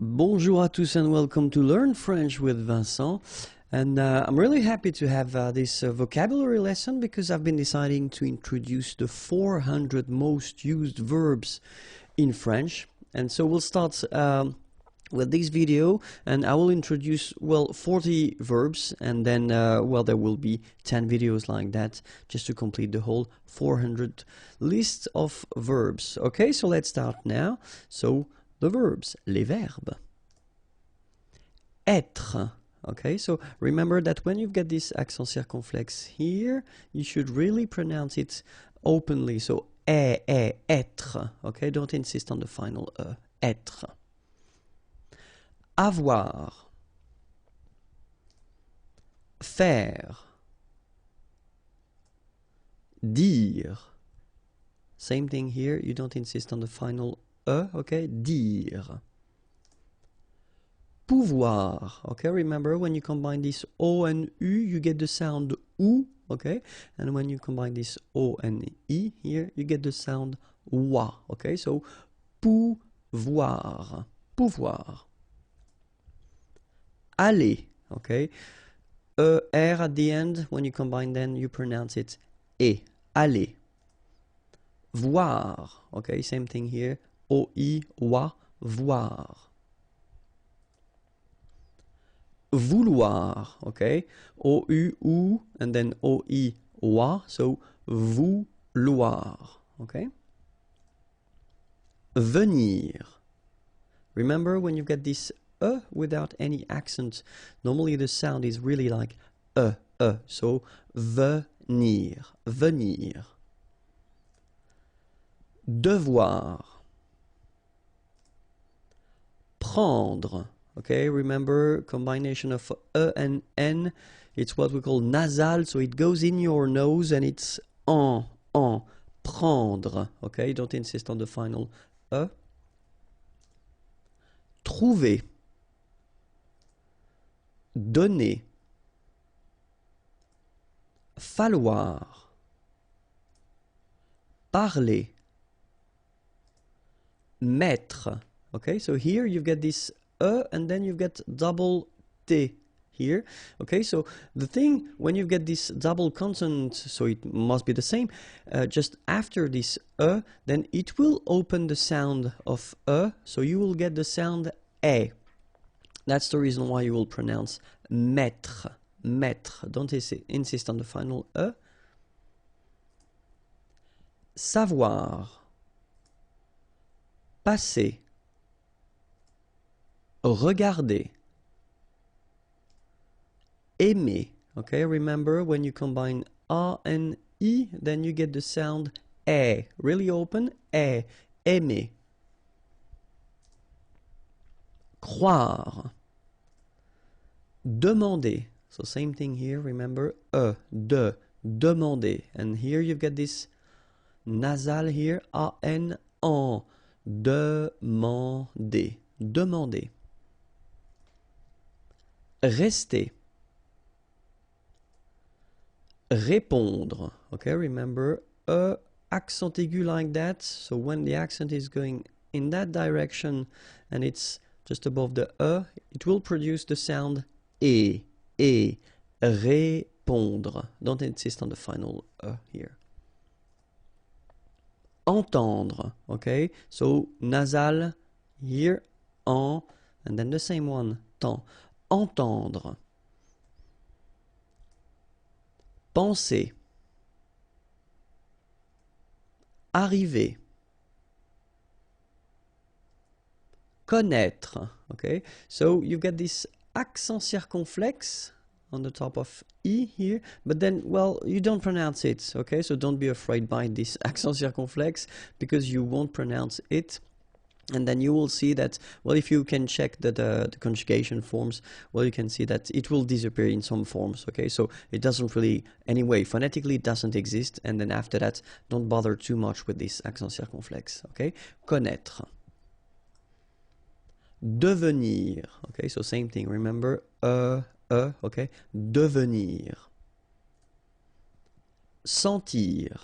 Bonjour à tous and welcome to Learn French with Vincent. And I'm really happy to have this vocabulary lesson because I've been deciding to introduce the 400 most used verbs in French. And so we'll start with this video, and I will introduce, 40 verbs, and then, there will be 10 videos like that just to complete the whole 400 list of verbs. Okay, so let's start now. So, the verbs, les verbes. Être. Okay, so remember that when you get this accent circonflexe here, you should really pronounce it openly. So, être. Okay, don't insist on the final être. Avoir. Faire. Dire. Same thing here, you don't insist on the final okay, dire. Pouvoir, okay, remember when you combine this O and U, you get the sound OU, okay, and when you combine this O and I here, you get the sound OUA, okay, so pouvoir, pouvoir. Aller, okay, R at the end, when you combine then you pronounce it E, aller. Voir, okay, same thing here, OI, OA, voir. Vouloir, okay, OU, OU, and then OI, OA, so vouloir, okay. Venir. Remember when you get this without any accent, normally the sound is really like so venir, venir. Devoir. Prendre. Okay, remember combination of and n. It's what we call nasal, so it goes in your nose and it's en. Prendre. Okay, don't insist on the final Trouver. Donner. Falloir. Parler. Mettre. Okay, so here you've got this and then you've got double T here. Okay, so the thing when you get this double consonant, so it must be the same, just after this then it will open the sound of so you will get the sound E. That's the reason why you will pronounce mettre, mettre. Don't insist on the final E. Savoir. Passer. Regarder. Aimer. Okay, remember when you combine A and I, then you get the sound E. Really open, E. Aimer. Croire. Demander. So same thing here, remember, demander. And here you've got this nasal here, A-N, en. Demander. Demander. Rester. Répondre. Okay, remember, accent aigu like that. So when the accent is going in that direction and it's just above the it will produce the sound E. Répondre. Don't insist on the final here. Entendre. Okay, so nasal here, en, and then the same one, temps. Entendre. Penser. Arriver. Connaître. Okay, so you get this accent circonflexe on the top of E here, but then, you don't pronounce it, okay, so don't be afraid by this accent circonflexe because you won't pronounce it. And then you will see that, if you can check the conjugation forms, you can see that it will disappear in some forms, okay? So it doesn't really, anyway, phonetically it doesn't exist, and then after that, don't bother too much with this accent circonflexe, okay? Connaître. Devenir, okay? So same thing, remember, okay? Devenir. Sentir.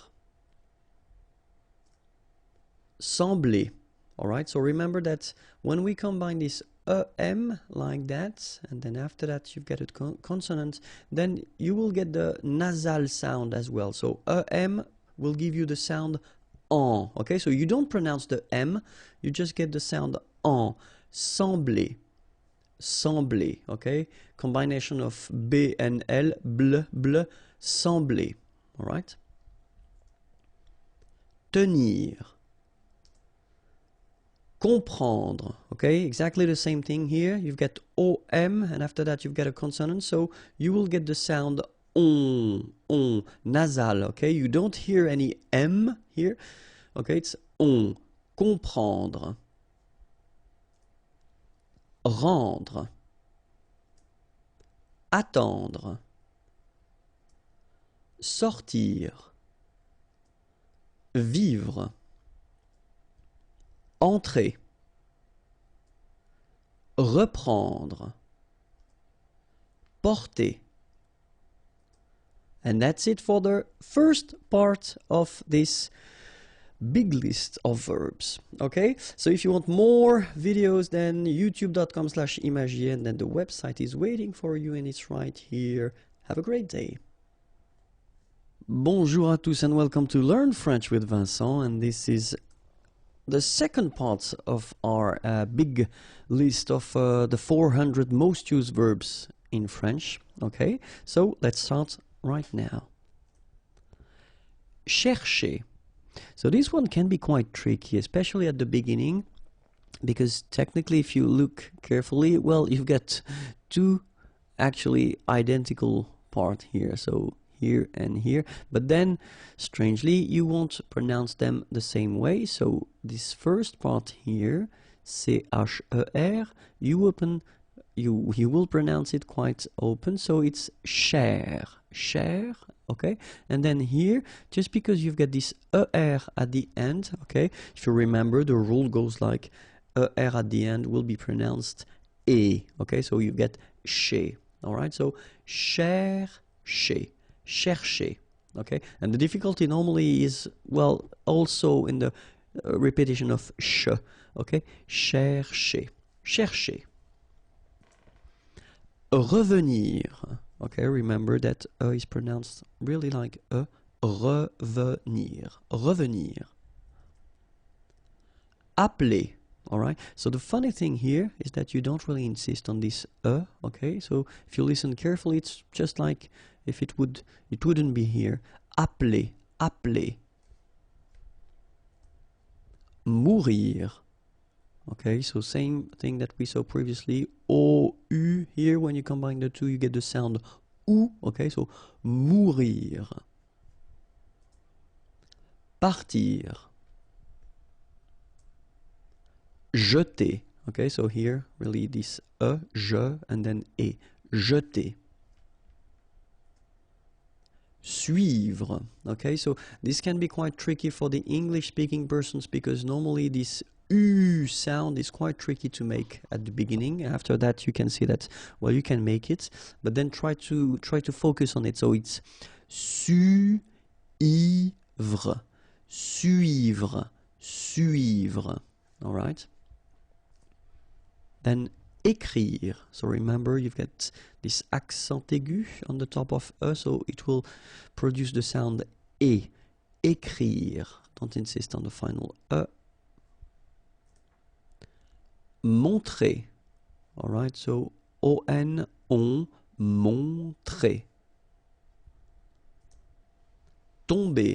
Sembler. All right, so remember that when we combine this EM like that, and then after that you've got a consonant, then you will get the nasal sound as well. So EM will give you the sound en. Okay, so you don't pronounce the M, you just get the sound en. Sembler. Sembler, okay? Combination of B and L, bl, bl, sembler, all right? Tenir. Comprendre, okay? Exactly the same thing here. You've got OM, and after that you've got a consonant, so you will get the sound on, nasal, okay? You don't hear any M here, okay? It's on. Comprendre. Rendre, attendre, sortir, vivre, entrer, reprendre, porter. And that's it for the first part of this big list of verbs. Okay, so if you want more videos, then youtube.com/imagier, and then the website is waiting for you, and it's right here. Have a great day. Bonjour à tous and welcome to Learn French with Vincent, and this is the second part of our big list of the 400 most used verbs in French. Okay, so let's start right now. Chercher. So this one can be quite tricky, especially at the beginning, because technically if you look carefully, well, you've got two actually identical parts here, so here and here, but then strangely you won't pronounce them the same way. So this first part here, C-H-E-R, you will pronounce it quite open, so it's cher, cher, okay? And then here, just because you've got this ER at the end, okay? If you remember, the rule goes like ER at the end will be pronounced E, okay? So you get chez, all right? So chercher, chercher, okay? And the difficulty normally is, well, also in the repetition of ch, okay? Chercher, chercher. Revenir. Okay, remember that is pronounced really like a. Revenir. Revenir. Appeler. Alright, so the funny thing here is that you don't really insist on this okay? So if you listen carefully, it's just like if it wouldn't be here. Appeler. Appeler. Mourir. Okay, so same thing that we saw previously. O-U here, when you combine the two, you get the sound OU. Okay, so mourir. Partir. Jeter. Okay, so here, really this je, and then et. Jeter. Suivre. Okay, so this can be quite tricky for the English-speaking persons, because normally this U sound is quite tricky to make at the beginning. After that you can see that, well, you can make it, but then try to focus on it. So it's suivre, suivre, suivre. All right. Then écrire. So remember, you've got this accent aigu on the top of e, so it will produce the sound e. Écrire. Don't insist on the final e. Montrer. All right, so on, on, montrer. Tomber.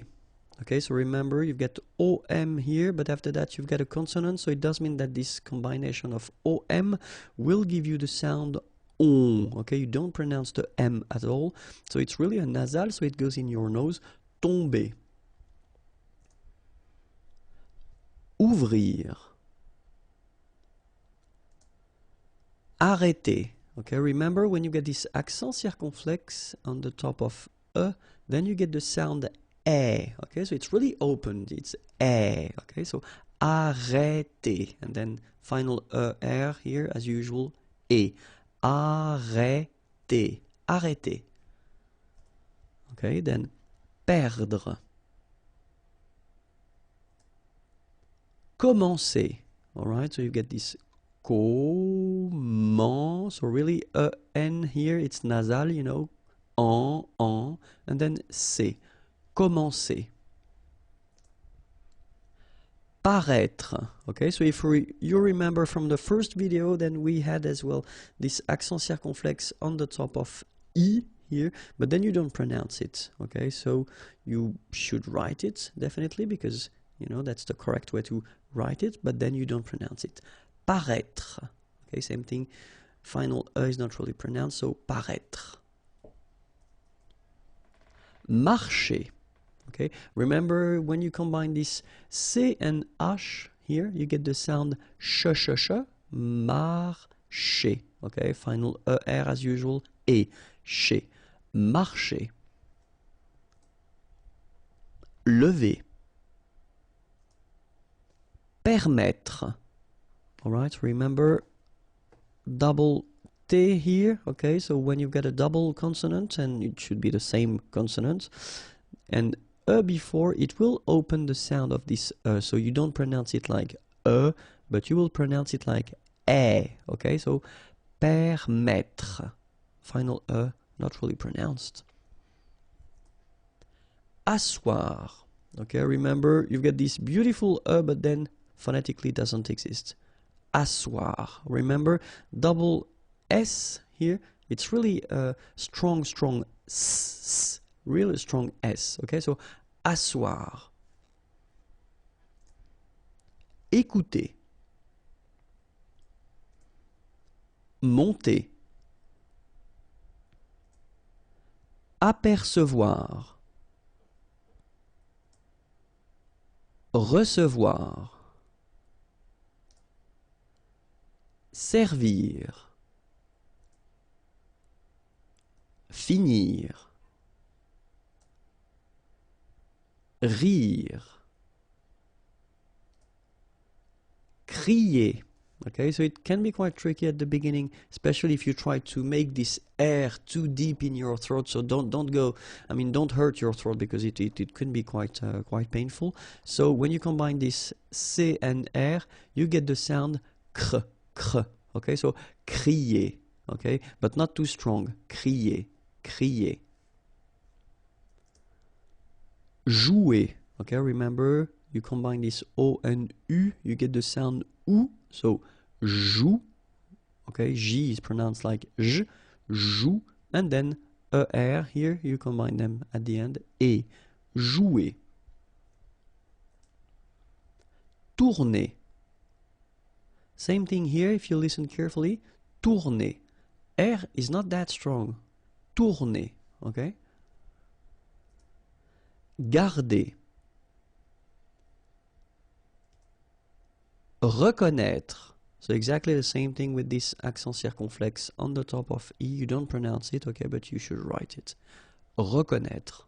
Okay, so remember, you've got OM here, but after that you've got a consonant, so it does mean that this combination of OM will give you the sound on. Okay, you don't pronounce the M at all, so it's really a nasal, so it goes in your nose. Tomber. Ouvrir. Arrêter. Okay, remember when you get this accent circonflexe on the top of E, then you get the sound E. Okay, so it's really opened. It's E. Okay, so arrêter. And then final ER here, as usual, E. Arrêter. Arrêter. Okay, then perdre. Commencer. Alright, so you get this comment, so really N here, it's nasal, you know, en, and then c'est, commencer. Paraître, okay, so if you remember from the first video, then we had as well this accent circonflexe on the top of I here, but then you don't pronounce it, okay, so you should write it, definitely, because, you know, that's the correct way to write it, but then you don't pronounce it. Paraître, okay, same thing, final E is not really pronounced, so paraître. Marcher. Okay, remember when you combine this C and H here, you get the sound sh, marcher. Okay, final ER as usual, et, chez, marcher. Lever. Permettre. All right, remember double T here. Okay, so when you've got a double consonant, and it should be the same consonant, and before, it will open the sound of this so you don't pronounce it like but you will pronounce it like okay, so permettre, final not really pronounced. Asseoir, okay, remember you've got this beautiful but then phonetically doesn't exist. Asseoir, remember double S here, it's really strong s, really strong S, okay, so asseoir. Écouter. Monter. Apercevoir. Recevoir. Servir. Finir. Rire. Crier. Okay, so it can be quite tricky at the beginning, especially if you try to make this air too deep in your throat. So don't go, I mean, don't hurt your throat, because it can be quite painful. So when you combine this C and R, you get the sound cr. Okay, so crier. Okay, but not too strong. Crier. Jouer. Okay, remember you combine this O and U, you get the sound OU, so joue. Okay, J is pronounced like J, joue, and then ER here, you combine them at the end, et, jouer. Tourner. Same thing here, if you listen carefully, tourner. R is not that strong. Tourner, okay? Garder. Reconnaître. So exactly the same thing with this accent circonflexe on the top of E. You don't pronounce it, okay, but you should write it. Reconnaître.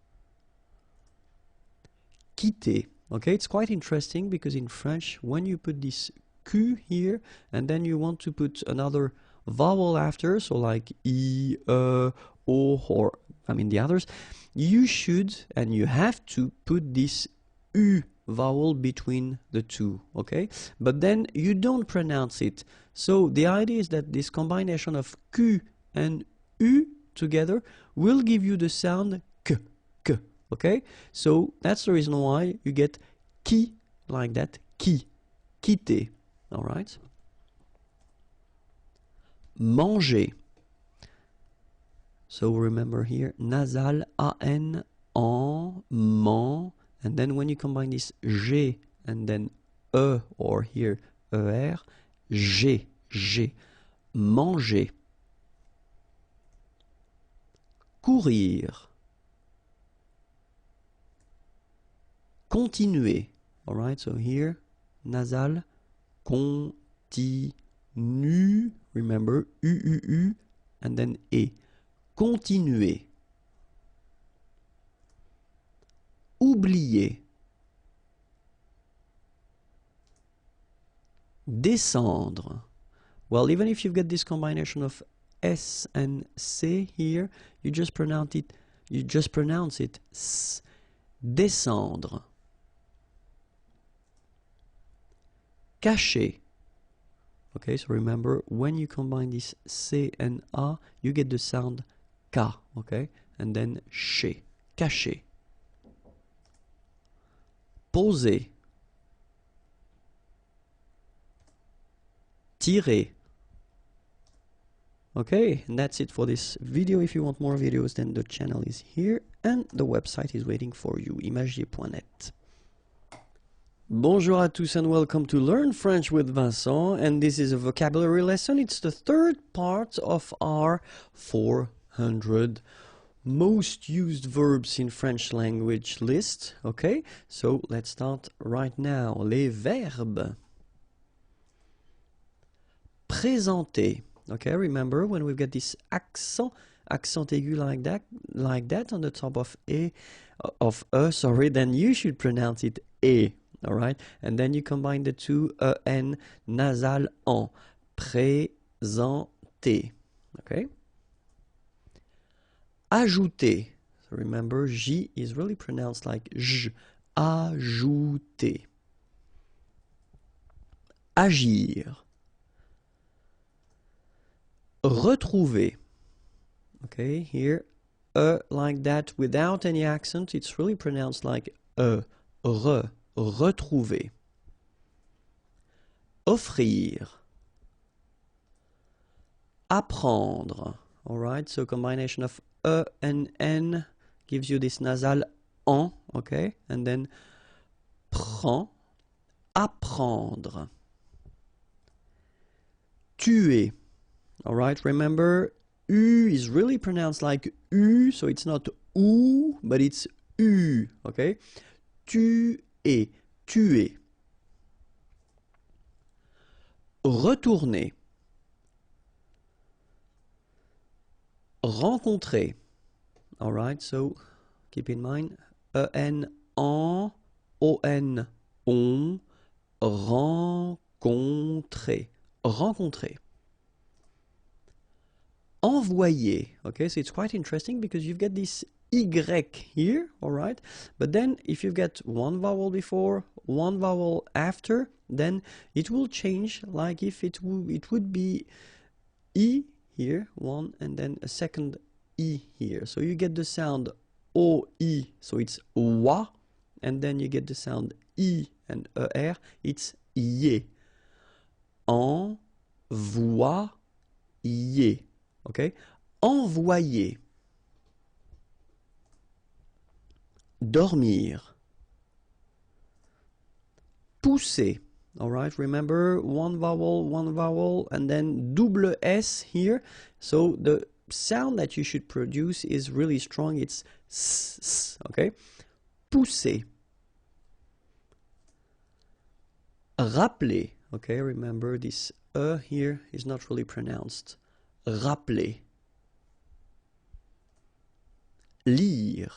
Quitter. Okay, it's quite interesting because in French, when you put this Q here, and then you want to put another vowel after, so like E, O, or, I mean the others, you should, and you have to put this U vowel between the two, okay? But then you don't pronounce it. So the idea is that this combination of Q and U together will give you the sound K, okay? So that's the reason why you get qui like that, qui, quitter, all right? Manger. So remember here, nasal, an, en, man, and then when you combine this G and then E, or here ER, G, manger. Courir. Continuer. All right, so here, nasal, continue, remember, U, and then E. Continuer. Oublier. Descendre. Well, even if you've got this combination of S and C here, you just pronounce it S. Descendre. Cacher. Okay, so remember, when you combine this C and A, you get the sound K, okay? And then chez, caché. Poser. Tirer. Okay, and that's it for this video. If you want more videos, then the channel is here and the website is waiting for you, imagier.net. Bonjour à tous and welcome to Learn French with Vincent, and this is a vocabulary lesson. It's the third part of our 400 most used verbs in French language list. Okay, so let's start right now. Les verbes. Présenter. Okay, remember when we get this accent aigu like that on the top of sorry, then you should pronounce it e. All right, and then you combine the two en nasal en. Présenter. Okay. Ajouter. So remember, J is really pronounced like J. Ajouter. Agir. Retrouver. Okay, here, like that without any accent, it's really pronounced like retrouver. Offrir. Apprendre. Alright, so combination of and n gives you this nasal en, okay, and then prend, apprendre. Tuer. Alright, remember, U is really pronounced like U, so it's not OU, but it's U, okay? Tuer, tuer. Retourner. Rencontrer. Alright, so keep in mind, en, on, on, rencontrer. Rencontrer. Envoyer. Okay, so it's quite interesting because you've got this Y here, alright? But then if you've got one vowel before, one vowel after, then it will change like if it would be E here, one, and then a second E here. So you get the sound O-I, so it's wa, and then you get the sound I and ER, it's ye. Envoyer. Okay? Envoyer. Dormir. Pousser. Alright, remember one vowel, and then double S here. So the sound that you should produce is really strong. It's s, okay? Pousser. Rappeler. Okay, remember this here is not really pronounced. Rappeler. Lire.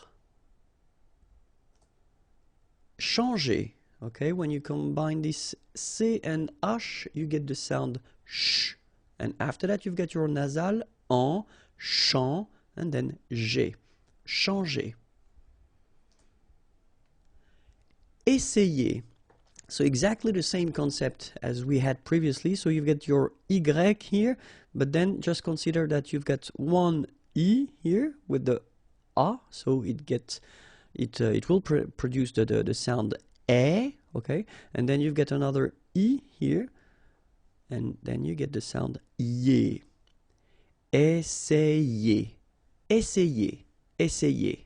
Changer. Okay, when you combine this C and H, you get the sound sh. And after that, you've got your nasal en, chan, and then g. Changer. Essayer. So exactly the same concept as we had previously. So you've got your Y here, but then just consider that you've got one E here with the A, so it will produce the sound E, okay? And then you've got another E here, and then you get the sound ye. Essayer. Essayer. Essayer.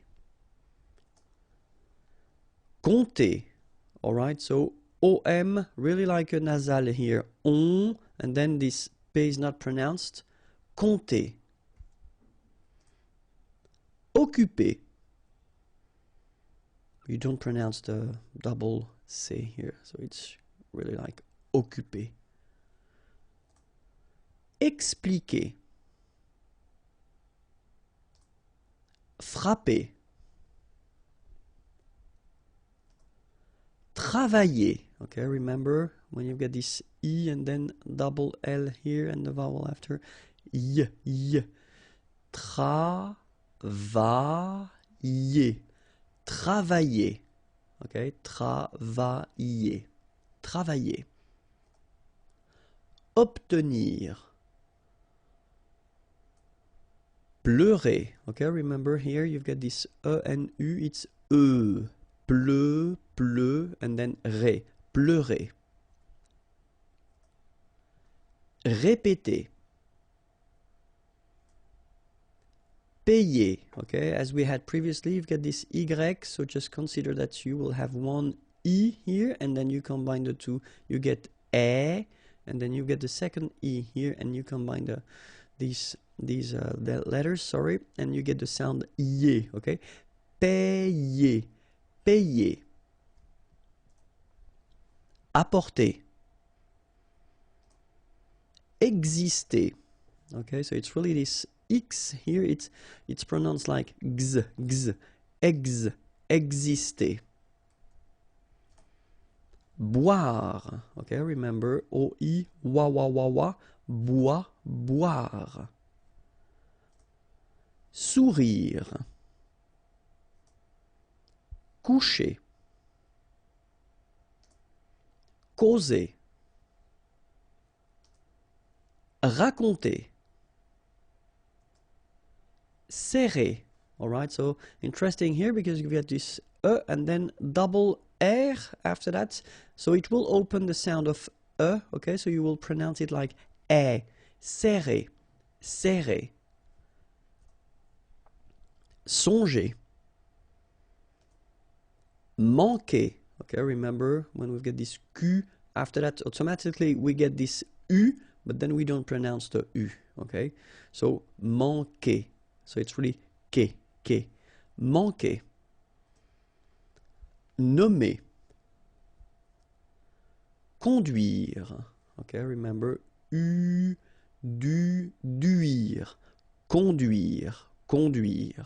Compter. Alright, so OM, really like a nasal here. On, and then this P is not pronounced. Compter. Occuper. You don't pronounce the double C here, so it's really like occuper. Expliquer. Frapper. Travailler. Okay, remember when you've got this E and then double L here and the vowel after. Y. Travailler. Travailler. Okay, travailler. Travailler. obtenir. Pleurer. Okay, remember here you've got this E and U, it's E. Pleu, pleu, and then ré. Pleurer. Répéter. Payer. Okay, as we had previously, you've got this Y, so just consider that you will have one E here, and then you combine the two, you get E, and then you get the second E here, and you combine these letters, sorry, and you get the sound Y, okay? Payer, payer. Apporter. Exister. Okay, so it's really this X here, it's pronounced like X, X, exister. Boire. Okay, remember O-I, wa, wa, wa, wa, bois, boire. Sourire. Coucher. Causer. Raconter. Serrer. Alright, so interesting here because you get this E and then double R after that. So it will open the sound of E, okay? So you will pronounce it like E. Serrer. Serrer. Songer. Manquer. Okay, remember when we get this Q, after that automatically we get this U, but then we don't pronounce the U, okay? So manquer. So it's really que. Manquer. Nommer. Conduire. Okay, remember U, du, duire. Conduire. Conduire.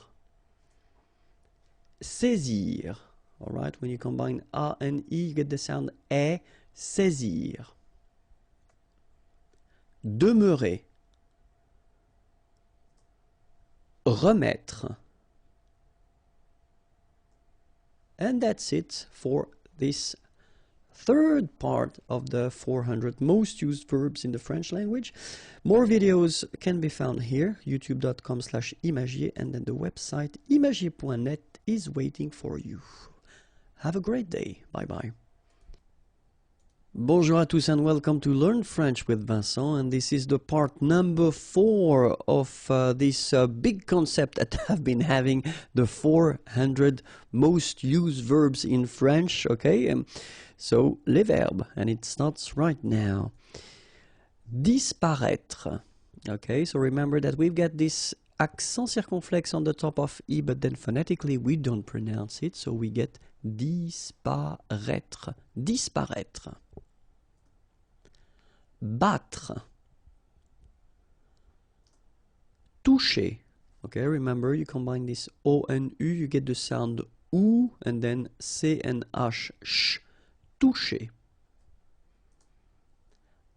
Saisir. Alright, when you combine A and I, you get the sound E, saisir. Demeurer. Remettre. And that's it for this third part of the 400 most used verbs in the French language. More videos can be found here, youtube.com/imagier, and then the website imagier.net is waiting for you. Have a great day. Bye-bye. Bonjour à tous and welcome to Learn French with Vincent, and this is the part number 4 of this big concept that I've been having, the 400 most used verbs in French, okay? So, les verbes, and it starts right now. Disparaître, okay? So remember that we've got this accent circonflexe on the top of I, but then phonetically we don't pronounce it, so we get disparaître, disparaître. Battre. Toucher. Okay, remember you combine this O and U, you get the sound OU, and then C and H, sh. Toucher.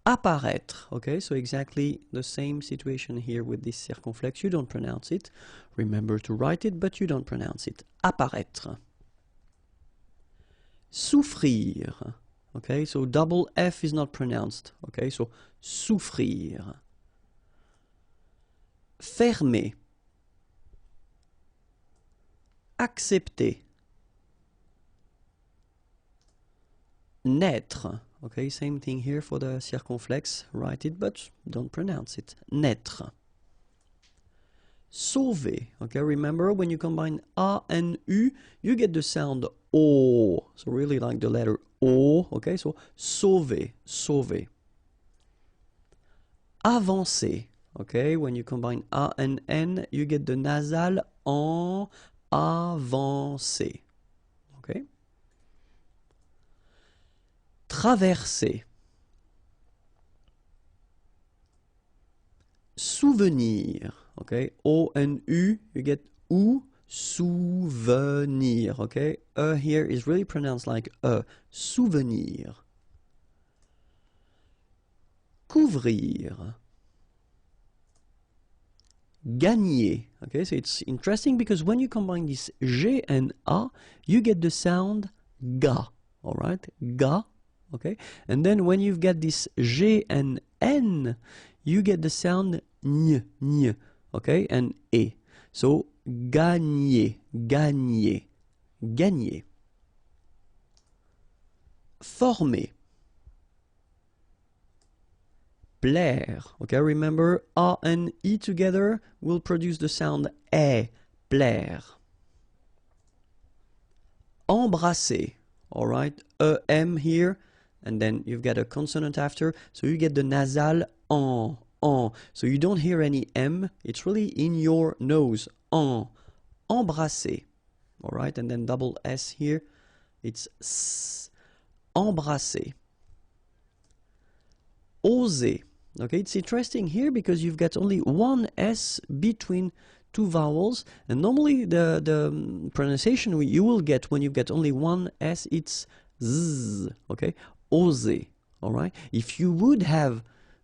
Apparaître. Okay, so exactly the same situation here with this circonflex. You don't pronounce it. Remember to write it, but you don't pronounce it. Apparaître. Souffrir. Okay, so double F is not pronounced. Okay, so souffrir. Fermer. Accepter. Naître. Okay, same thing here for the circonflex. Write it, but don't pronounce it. Naître. Sauver. Okay, remember when you combine A and U, you get the sound O. So really like the letter O. Okay, so sauver, sauver. Avancer. Okay, when you combine A and N, you get the nasal en, avancer. Okay. Traverser. Souvenir. Okay, O and U, you get OU, souvenir. Okay, here is really pronounced like souvenir. Couvrir. Gagner. Okay, so it's interesting because when you combine this G and A, you get the sound ga. Alright, ga, okay? And then when you've got this G and N, you get the sound N, okay? And E. So, gagner, gagner, gagner. Former. Plaire. Okay, remember A and E together will produce the sound E, plaire. Embrasser. Alright, E-M here, and then you've got a consonant after, so you get the nasal en. So you don't hear any M, it's really in your nose. Embrasser. Alright, and then double S here, it's S. Embrasser. Oser. Okay, it's interesting here because you've got only one S between two vowels, and normally the pronunciation you will get when you get only one S, it's Z, okay? Oser, all right? If you would have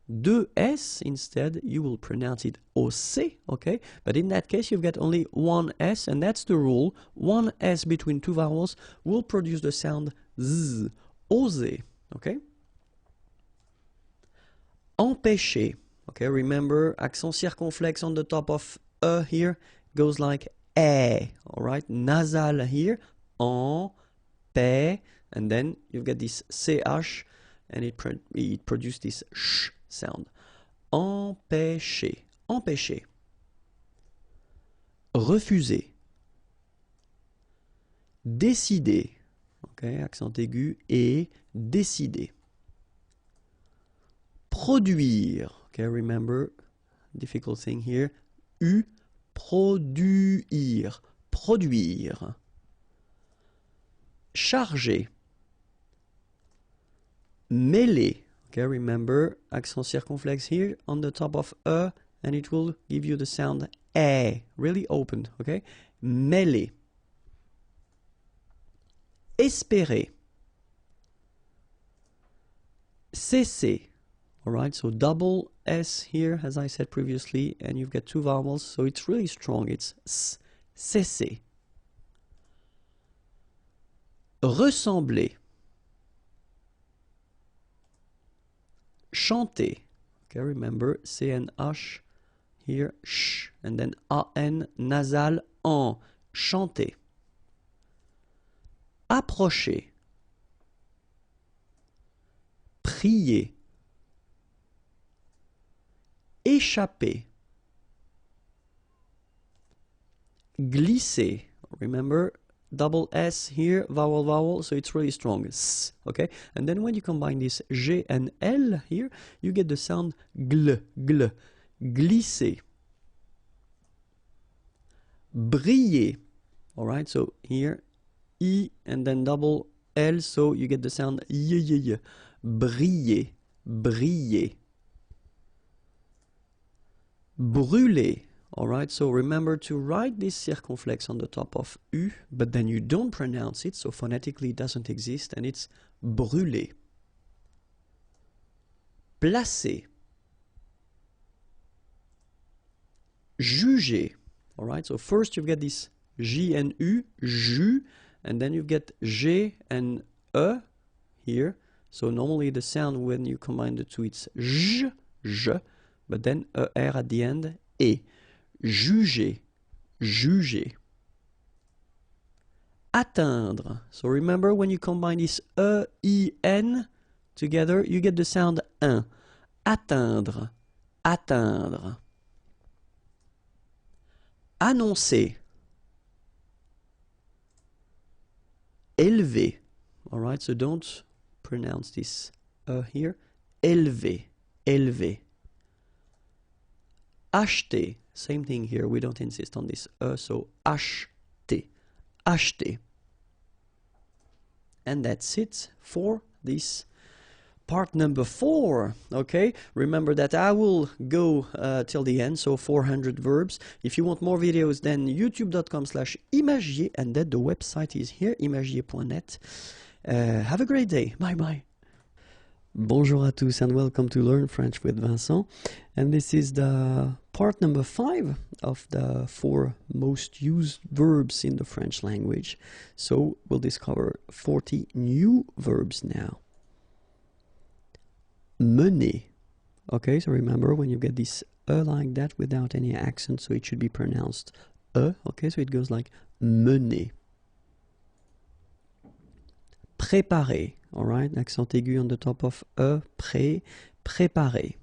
deux S instead, you will pronounce it oser, okay? But in that case, you've got only one S, and that's the rule. One S between two vowels will produce the sound Z, oser, okay? Empêcher. Okay, remember accent circumflex on the top of E here goes like E. Alright, nasal here, en, pe, and then you've got this CH and it produces this sh sound. Empêcher. Empêcher. Refuser. Décider. Okay, accent aigu et décider. Produire. Okay, remember, difficult thing here. U, produire. Produire. Charger. Mêler. Okay, remember, accent circumflex here on the top of E, and it will give you the sound E, really opened, okay? Mêler. Espérer. Cesser. Alright, so double S here, as I said previously, and you've got two vowels, so it's really strong. It's S, cesser. Ressembler. Chanter. Okay, remember, C-N-H here, sh, and then A-N, nasal, en. Chanter. Approcher. Prier. Échapper. Glisser. Remember, double S here, vowel, vowel, so it's really strong. S, okay? And then when you combine this G and L here, you get the sound gl, gl. Glisser. Briller. Alright, so here, I and then double L, so you get the sound y, y, y. Briller. Briller. Brûler. Alright, so remember to write this circumflex on the top of U, but then you don't pronounce it, so phonetically it doesn't exist, and it's brûler. Placer. Juger. Alright, so first you've got this J and U, ju, and then you get G and E here. So normally the sound when you combine the two, it's J, J, but then ER at the end, E. Juger, juger. Atteindre. So remember when you combine this E-I-N together, you get the sound un. Atteindre, atteindre. Annoncer. Élever. Alright, so don't pronounce this here. Élever, élever. Acheter. Same thing here, we don't insist on this so acheter, acheter. And that's it for this part number 4, okay? Remember that I will go till the end, so 400 verbs. If you want more videos, then youtube.com/imagier, and then the website is here, imagier.net. Have a great day. Bye-bye. Bonjour à tous and welcome to Learn French with Vincent. And this is the part number 5 of the 4 most used verbs in the French language. So we'll discover 40 new verbs now. mener. Okay, so remember when you get this like that without any accent, so it should be pronounced okay, so it goes like mener. Préparer, all right, accent aigu on the top of préparer.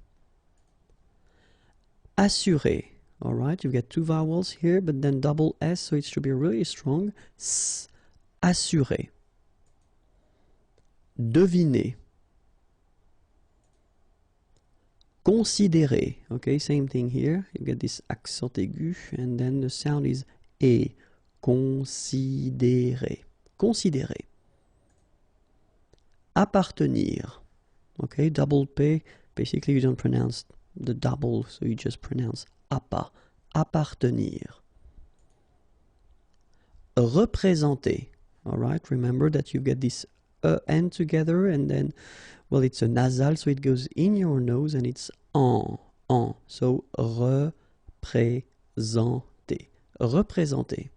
Assurer, all right, you get two vowels here, but then double S, so it should be really strong. S, assurer. Deviner. Considérer, okay, same thing here. You get this accent aigu, and then the sound is E. Considérer. Considérer. Appartenir. Okay, double P. Basically, you don't pronounce the double, so you just pronounce appa. Appartenir. Représenter. All right, remember that you get this N together, and then, well, it's a nasal, so it goes in your nose, and it's en. So, représenter. Représenter.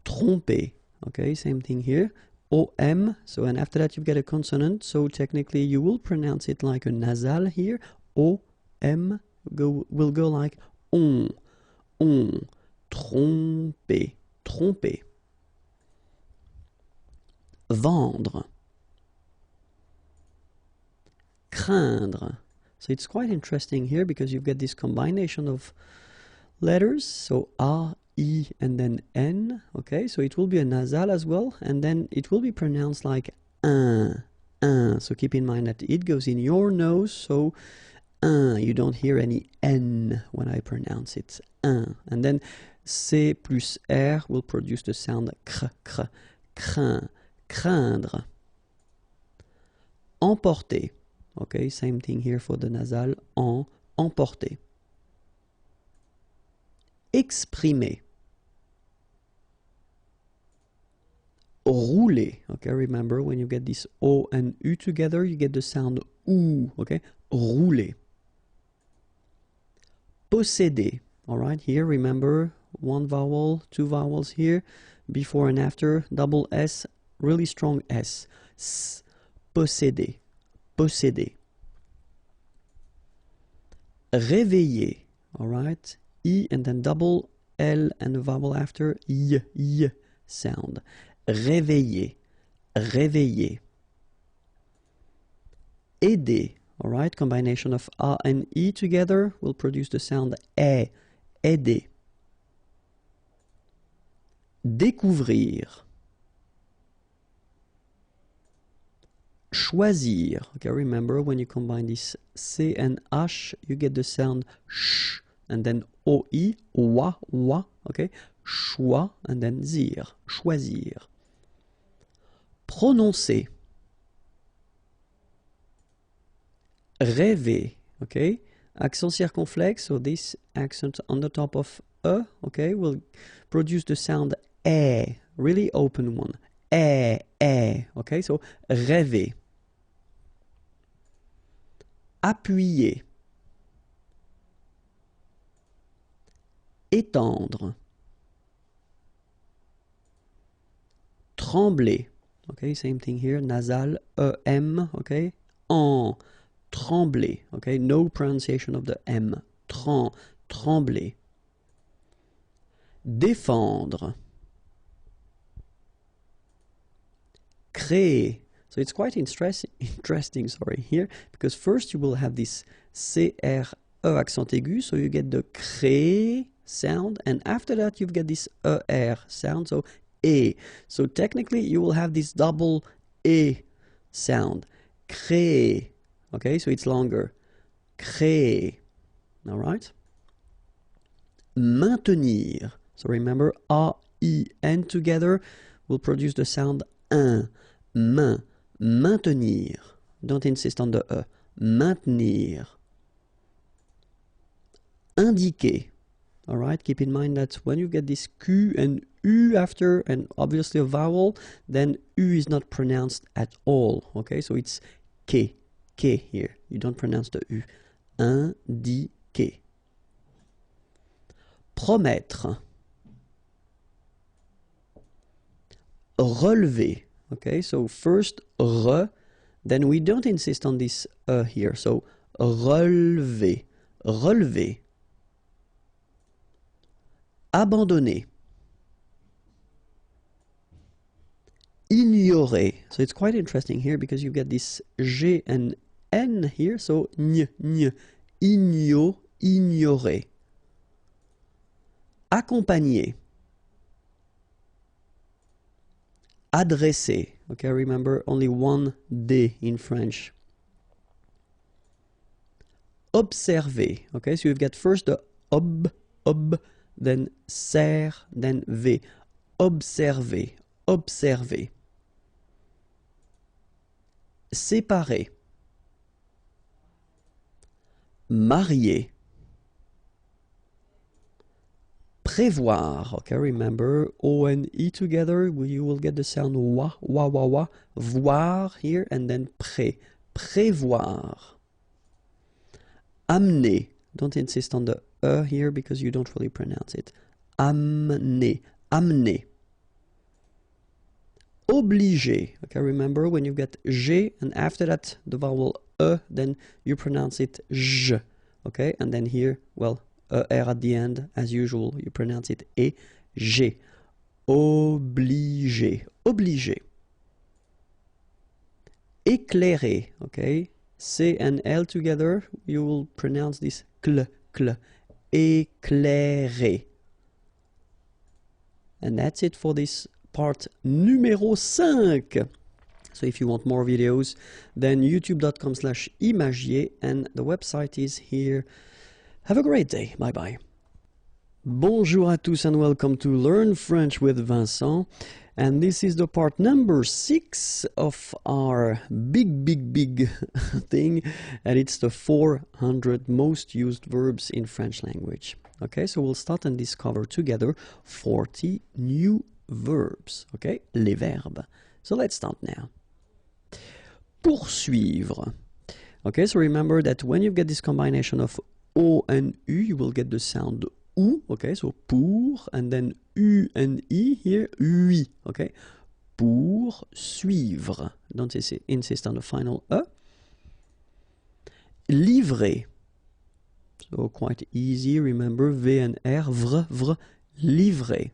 Tromper. Okay, same thing here. OM, so, and after that you get a consonant, so technically you will pronounce it like a nasal here. OM will go like on. Tromper. Tromper. Vendre. Craindre. So it's quite interesting here because you've got this combination of letters, so A, E, and then N, okay, so it will be a nasal as well, and then it will be pronounced like un, so keep in mind that it goes in your nose, so you don't hear any N when I pronounce it, and then C plus R will produce the sound cr, crain, craindre. Emporter, okay, same thing here for the nasal, emporter. Exprimer. Rouler. Okay, remember when you get this O and U together, you get the sound OU. Okay, rouler. Posséder. All right, here remember one vowel, two vowels here, before and after, double S, really strong S. S. Posséder. Posséder. Réveiller. All right. E and then double L and a vowel after, y sound. Réveiller, réveiller. Aider, all right, combination of A and E together will produce the sound aider. Découvrir. Choisir, okay, remember when you combine this C and H, you get the sound sh, and then OI, wa, okay, choix, and then zir, choisir. Prononcer. Rêver, okay, accent circonflexe, so this accent on the top of okay, will produce the sound really open one, okay, so rêver. Appuyer. Étendre. Trembler. Okay, same thing here, nasal, EM, okay, en, trembler, okay, no pronunciation of the M, trembler. Défendre. Créer. So it's quite interesting, sorry, here, because first you will have this CRE accent aigu, so you get the créer sound, and after that you get this ER sound, so E. So technically you will have this double E sound. Créer. Okay, so it's longer. Créer. All right? Maintenir. So remember, A, I, N together will produce the sound un. Maintenir. Don't insist on the E. Maintenir. Indiquer. All right, keep in mind that when you get this Q and U after, and obviously a vowel, then U is not pronounced at all. Okay, so it's K here. You don't pronounce the U. Indiquer. Promettre. Relever. Okay, so first re, then we don't insist on this here. So, relever, relever. Abandonner. Ignorer. So it's quite interesting here because you get this G and N here. So, ignorer. Accompagner. Adresser. Okay, remember only one D in French. Observer. Okay, so you've got first the ob, then ser, then v. Observer, observer. Séparer. Marier. Prévoir. Okay, remember O and E together, you will get the sound wa, wa, wa, wa. Voir here, and then pré. Prévoir. Amener. Don't insist on the E here because you don't really pronounce it. Amener. Amener. Obliger. Okay, remember when you get G and after that the vowel E, then you pronounce it J. Okay, and then here, well, R at the end, as usual, you pronounce it E, G. Obliger. Obliger. Éclairer. Okay, C and L together, you will pronounce this cl, cl. Éclairer. And that's it for this part numéro 5. So if you want more videos, then youtube.com/imagier and the website is here. Have a great day. Bye bye. Bonjour à tous and welcome to Learn French with Vincent. And this is the part number 6 of our big thing, and it's the 400 most used verbs in French language. Okay, so we'll start and discover together 40 new verbs. Okay, les verbes. So let's start now. Poursuivre. Okay, so remember that when you get this combination of O and U, you will get the sound OU. Okay, so pour, and then U and I here, UI. Okay, poursuivre. Don't insist on the final E. Livrer. So quite easy, remember V and R, vr, livrer.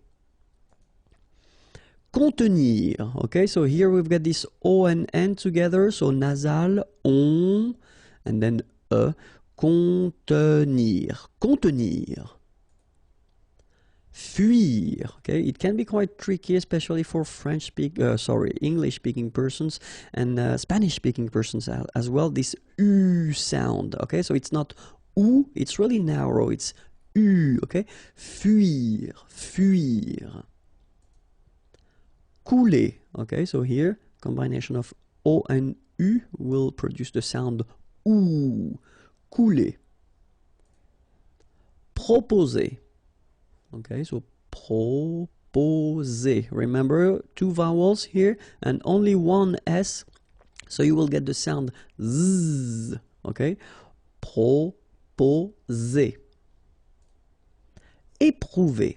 Contenir. Okay, so here we've got this O and N together, so nasal, on, and then E. Contenir. Contenir. Fuir. Okay, it can be quite tricky, especially for English-speaking persons and Spanish-speaking persons as well. This U sound. Okay, so it's not U, it's really narrow. It's U. Okay, fuir, fuir. Couler. Okay, so here combination of O and U will produce the sound OU. Couler. Proposer. Okay, so proposer. Remember, 2 vowels here and only 1 S, so you will get the sound Z. Okay, proposer. Éprouver.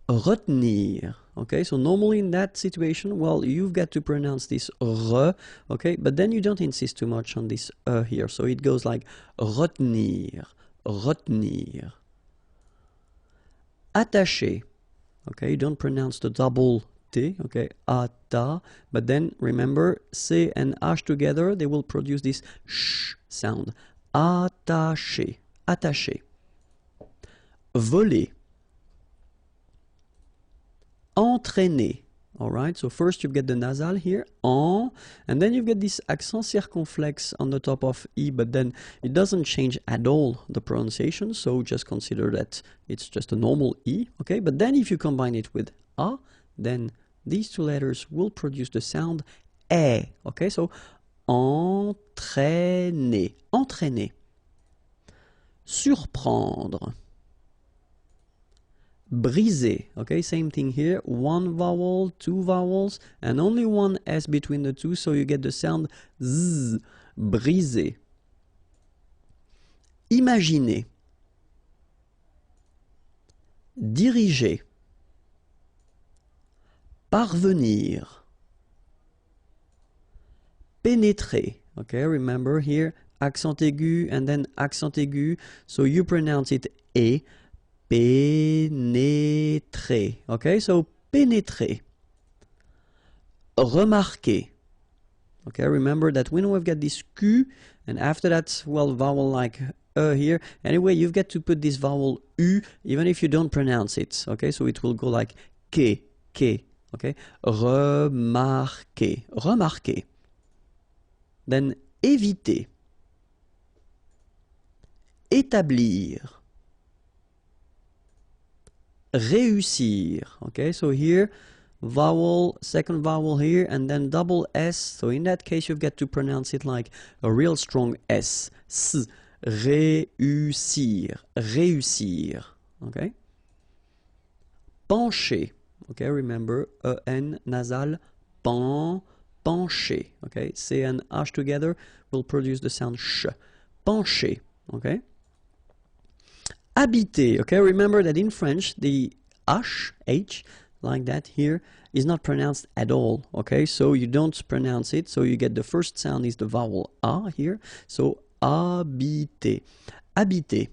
Retenir. Okay, so normally in that situation, well, you've got to pronounce this re, okay, but then you don't insist too much on this here, so it goes like retenir, retenir. Attacher. Okay, you don't pronounce the double T, okay, ata, but then remember, C and H together, they will produce this sh sound. Attacher, attacher. Voler. Entraîner. All right, so first you get the nasal here, en, and then you get this accent circonflexe on the top of E, but then it doesn't change at all the pronunciation, so just consider that it's just a normal E, okay? But then if you combine it with A, then these 2 letters will produce the sound E, okay? So, entraîner, entraîner. Surprendre. Briser. Okay, same thing here. 1 vowel, 2 vowels, and only 1 S between the 2, so you get the sound Z. Briser. Imaginer. Diriger. Parvenir. pénétrer. Okay, remember here, accent aigu and then accent aigu. So you pronounce it E. Pénétrer. Okay, so pénétrer. Remarquer. Okay, remember that when we've got this Q, and after that, well, vowel like here. Anyway, you've got to put this vowel U, even if you don't pronounce it. Okay, so it will go like que. Okay, remarquer, remarquer. Then éviter, établir, réussir. Okay, so here, vowel, second vowel here, and then double S. So in that case, you've got to pronounce it like a real strong S. S. Réussir, réussir. Okay. Pencher. Okay, remember, E-N nasal, pen, pencher. Okay, C and H together will produce the sound sh. Pencher. Okay. Habiter. Okay, remember that in French, the H, like that here, is not pronounced at all. Okay, so you don't pronounce it, so you get the first sound is the vowel A here. So habiter. Habiter.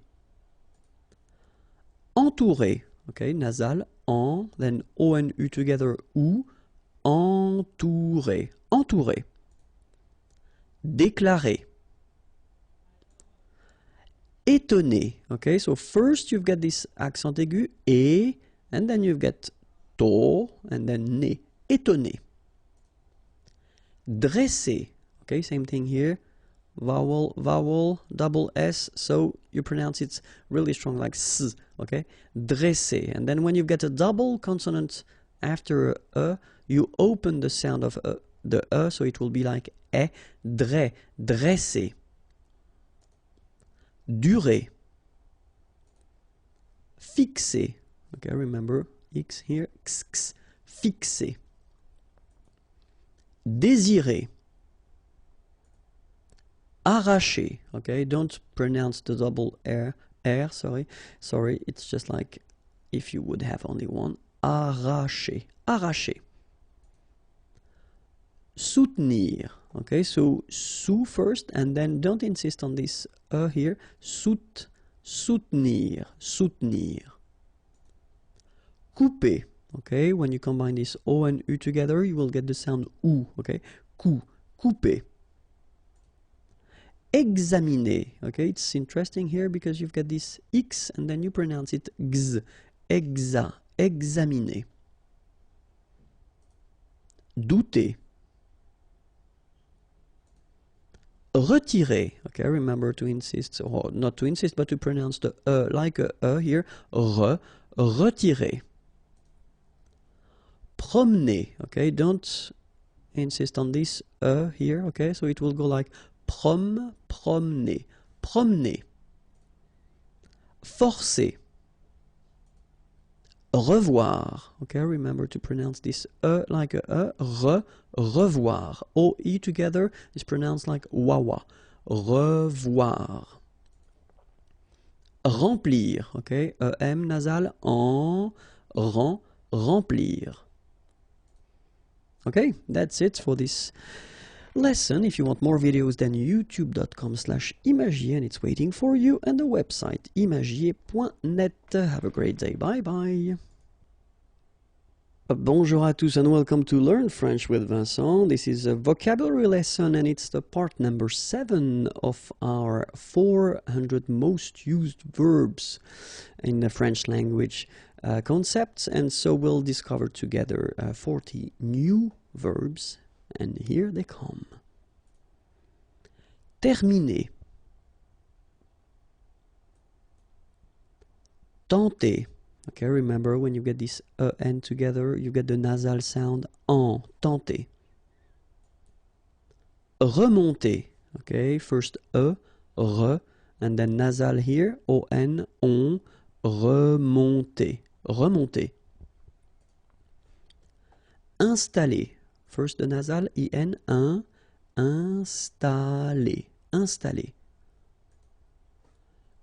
Entourer. Okay, nasal, en, then O and U together, ou, entourer, entourer. Déclarer. Étonner. Okay, so first you've got this accent aigu, et, and then you've got to, and then né. Étonner. Dresser. Okay, same thing here. Vowel, vowel, double S, so you pronounce it really strong like S, okay? Dresser. And then when you get a double consonant after a, you open the sound of the so it will be like e, dresser. Durer. Fixer. Okay, remember X here, x, fixer. Désirer. Arracher. Okay, don't pronounce the double R, sorry, it's just like if you would have only one. Arracher, arracher. Soutenir. Okay, so sous first, and then don't insist on this here. Soutenir, soutenir. Couper. Okay, when you combine this O and U together, you will get the sound OU. Okay, couper. Examiner. Okay, it's interesting here because you've got this X and then you pronounce it X. Examiner. Douter. Retirer. Okay, remember to insist, or not to insist, but to pronounce the like a here. Retirer. Promener. Okay, don't insist on this here. Okay, so it will go like promener, promener. Forcer. Revoir. Okay, remember to pronounce this like a revoir. O-E together is pronounced like wawa. Revoir. Remplir. Okay, M nasal, remplir. Okay, that's it for this lesson. If you want more videos, then youtube.com/imagier, and it's waiting for you, and the website imagier.net. Have a great day. Bye bye. Bonjour à tous and welcome to Learn French with Vincent. This is a vocabulary lesson and it's the part number 7 of our 400 most used verbs in the French language concepts, and so we'll discover together 40 new verbs, and here they come. Terminer. Tenter. Okay, remember when you get this N together, you get the nasal sound en, tenter. Remonter. Okay, first re, and then nasal here, on, on, remonter, remonter. Installer. First the nasal, in, installer, installer.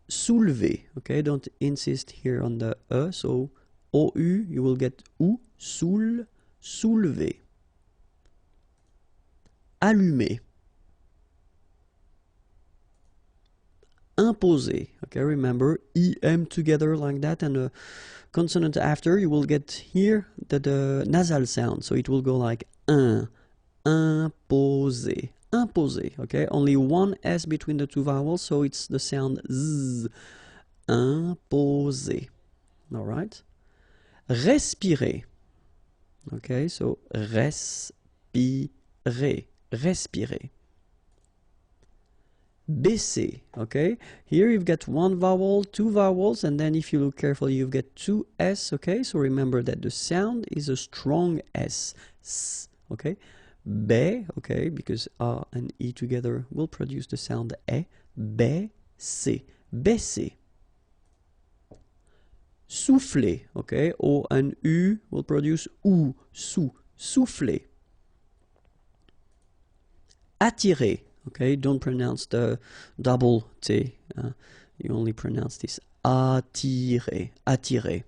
Soulever. Okay, don't insist here on the so OU, you will get OU, soulever. Allumer. imposer. Okay, remember, EM together like that, and a consonant after, you will get here the nasal sound. So it will go like imposer, imposer. Okay, only one S between the two vowels, so it's the sound Z. Imposer. All right. Respirer. Okay, so respirer, respirer. Baisser, okay? Here you've got one vowel, two vowels, and then if you look carefully, you've got two S, okay? So remember that the sound is a strong S, S, okay? Ba, okay, because A and E together will produce the sound E. Baisser, baisser. Souffler, okay? O and U will produce OU, sou, souffler. Attirer, okay? Don't pronounce the double T. You only pronounce this. Attirer, attirer.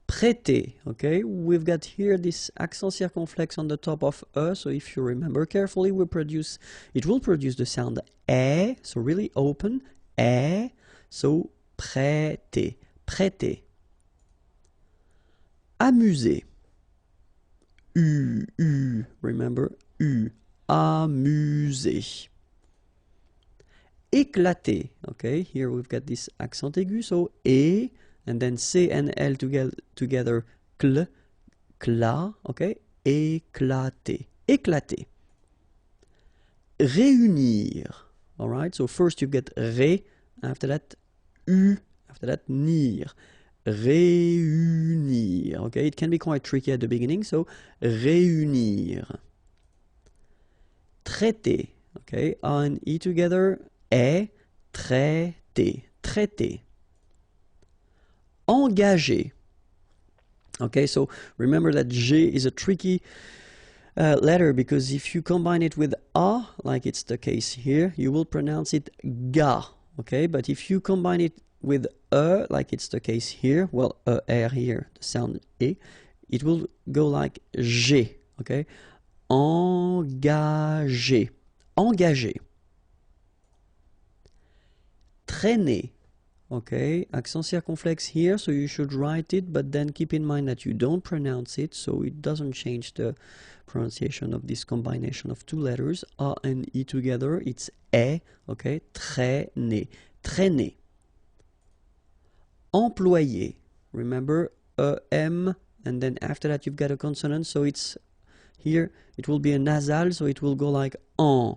Prêter, okay? We've got here this accent circumflex on the top of E, so if you remember carefully, it will produce the sound E, so really open, E, so prêter, prêter. Amuser. U, remember, U. Amuser. Éclater, okay? Here we've got this accent aigu, so E, and then C and L together, cl, cla, okay? Éclater, éclater. Réunir, all right? So first you get ré, after that U, after that nir. Réunir, okay? It can be quite tricky at the beginning, so réunir. Traiter, okay? A and E together, est, traiter, traiter. Engager. Okay, so remember that G is a tricky letter, because if you combine it with A, like it's the case here, you will pronounce it ga. Okay, but if you combine it with like it's the case here, well, R here, the sound E, it will go like G. Okay, engager, engager. Traîner. Okay, accent circumflex here, so you should write it, but then keep in mind that you don't pronounce it, so it doesn't change the pronunciation of this combination of two letters, A and E together, it's E, okay, traîner, traîner. Employer, remember, M, and then after that you've got a consonant, so it's here, it will be a nasal, so it will go like en,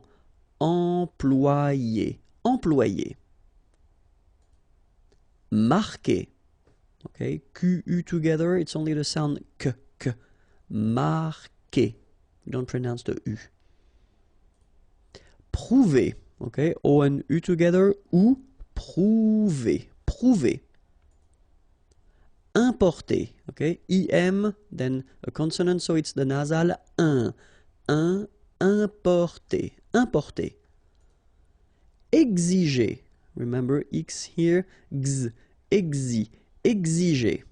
employer, employer. Marquer, okay, Q-U together, it's only the sound K, K. Marquer, don't pronounce the U. Prouver, okay, O and U together, ou, prouver, prouver. Importer, okay, EM, then a consonant, so it's the nasal importer, importer. Exiger, remember X here, X, exi, exiger.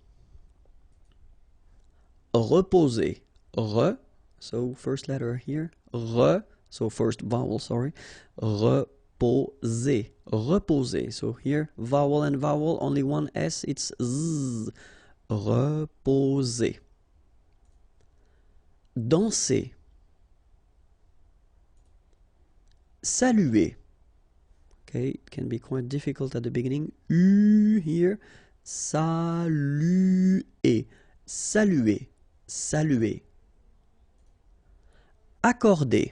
Reposer, re, so first letter here, re, so first vowel, sorry, reposer, reposer. So here, vowel and vowel, only one S, it's Z, reposer. Danser. Saluer. Okay, it can be quite difficult at the beginning. U here, saluer, saluer, saluer. Accorder.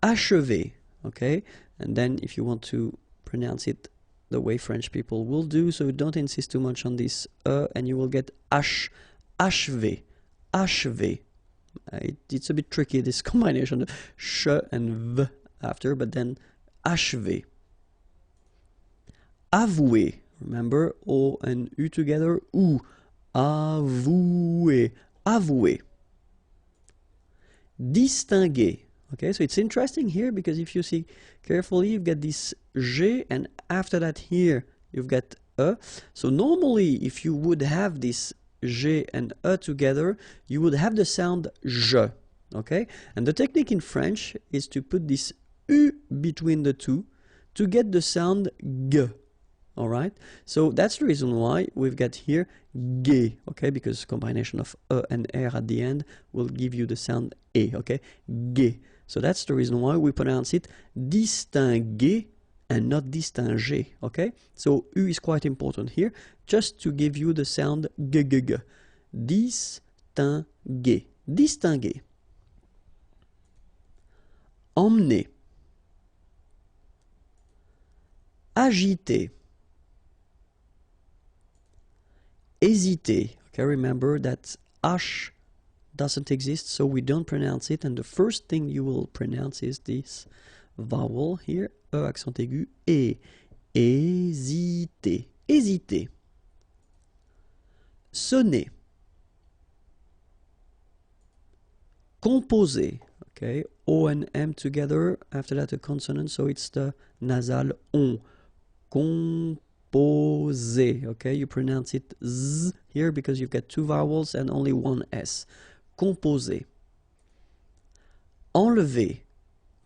Achever, okay? And then if you want to pronounce it the way French people will do, so don't insist too much on this and you will get achever, achever. It's a bit tricky, this combination of sh and v after, but then achever. Avouer, remember, O and U together, ou, avouer, avouer. Distinguer, okay, so it's interesting here because if you see carefully, you've got this G, and after that here, you've got E. So normally, if you would have this G and E together, you would have the sound je, okay? And the technique in French is to put this U between the two to get the sound G. Alright, so that's the reason why we've got here G, okay, because combination of E and R at the end will give you the sound E, okay, G. So that's the reason why we pronounce it distinguer and not distinguer, okay? So U is quite important here, just to give you the sound G, G, G. Distinguer, distinguer. Emmener. Agiter. Hésiter. Okay, remember that H doesn't exist, so we don't pronounce it, and the first thing you will pronounce is this vowel here, E accent aigu, E. Hésiter. Hésiter. Sonner. Composer. Okay, O and M together, after that a consonant, so it's the nasal on. Composer. Okay, you pronounce it Z here because you've got two vowels and only one S. Composer. Enlever.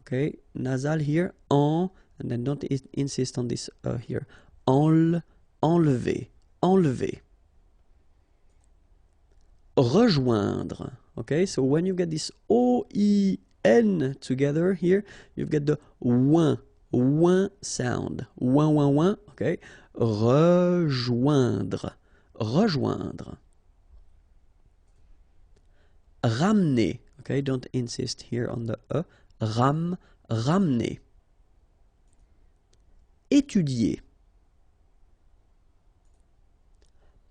Okay, nasal here, en, and then don't insist on this here. Enlever. Enlever. Rejoindre. Okay, so when you get this O-I-N together here, you've got the ouin sound. Ouin, okay. Rejoindre. Rejoindre. Ramener. Okay, don't insist here on the E. Ramener. Étudier.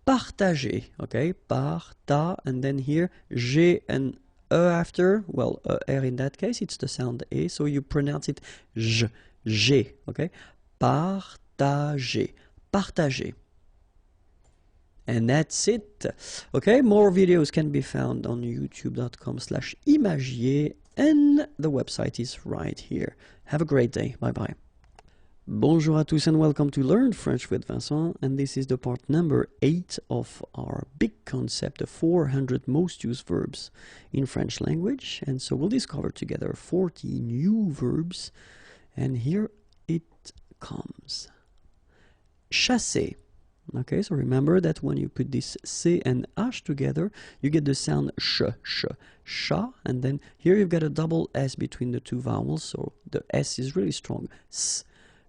Partager, okay, parta, and then here, G and E after, well, R in that case, it's the sound E, so you pronounce it J, G, okay, partager, partager. And that's it. Okay, more videos can be found on youtube.com/imagier, and the website is right here. Have a great day. Bye-bye. Bonjour à tous and welcome to Learn French with Vincent, and this is the part number 8 of our big concept, the 400 most used verbs in French language. And so we'll discover together 40 new verbs, and here it comes. Chasser. Okay, so remember that when you put this C and H together, you get the sound sh, sha, and then here you've got a double S between the two vowels, so the S is really strong. S.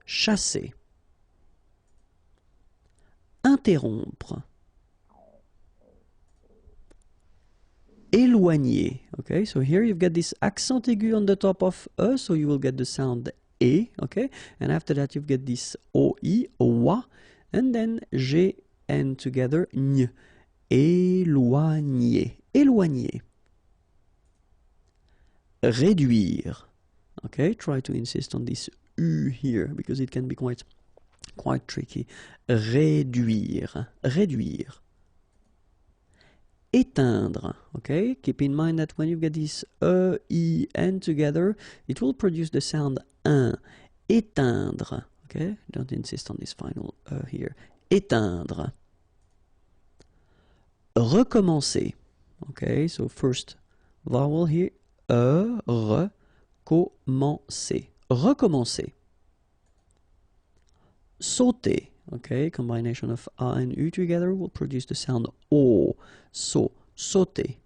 Chasser. Interrompre. Éloigner. Okay, so here you've got this accent aigu on the top of E, so you will get the sound E, okay, and after that you've got this OI, OA, and then G, N together, N. Éloigner. Éloigner. Réduire. Okay, try to insist on this U here because it can be quite tricky. Réduire. Réduire. Éteindre. Okay, keep in mind that when you get this E, I, N together, it will produce the sound un. Éteindre. Okay, don't insist on this final here. Éteindre. Recommencer. Okay, so first vowel here. Recommencer. Recommencer. Sauter. Okay, combination of A and U together will produce the sound O. So, sauter.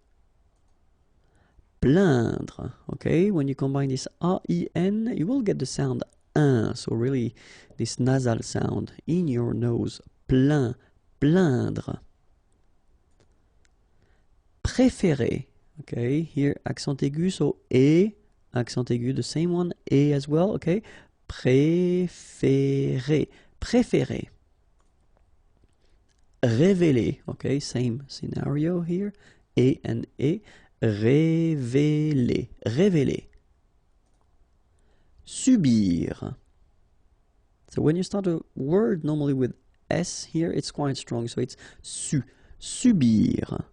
Plaindre. Okay, when you combine this A-I-N, you will get the sound un. So really, this nasal sound in your nose. Plaindre. Préférer. Okay, here accent aigu, so E, accent aigu, the same one, E as well, okay. Préférer. Préférer. Révéler. Okay, same scenario here. E and E. Révéler. Révéler. Subir. So when you start a word normally with S here, it's quite strong. So it's subir.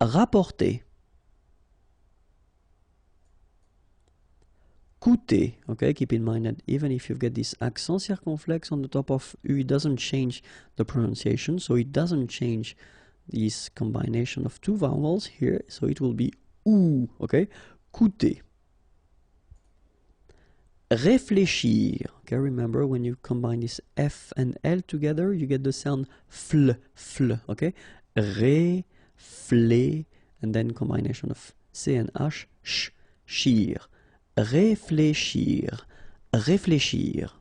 Rapporter. Coûter. Okay, keep in mind that even if you've got this accent circonflexe on the top of U, it doesn't change the pronunciation, so it doesn't change this combination of two vowels here, so it will be OU, okay? Coûter. Réfléchir. Okay, remember when you combine this F and L together, you get the sound fl, fl. Okay, réflé, and then combination of C and H, sh, shir. Réfléchir, réfléchir.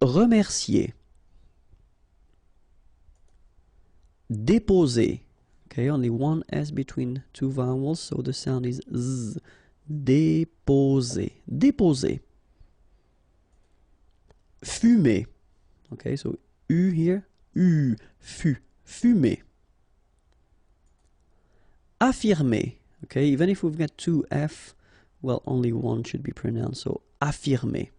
Remercier. Déposer. Okay, only one S between two vowels, so the sound is Z. Déposer. Déposer. Fumer. Okay, so U here. U. Fu. Fumer. Affirmer. Okay, even if we've got two F, well, only one should be pronounced, so affirmer.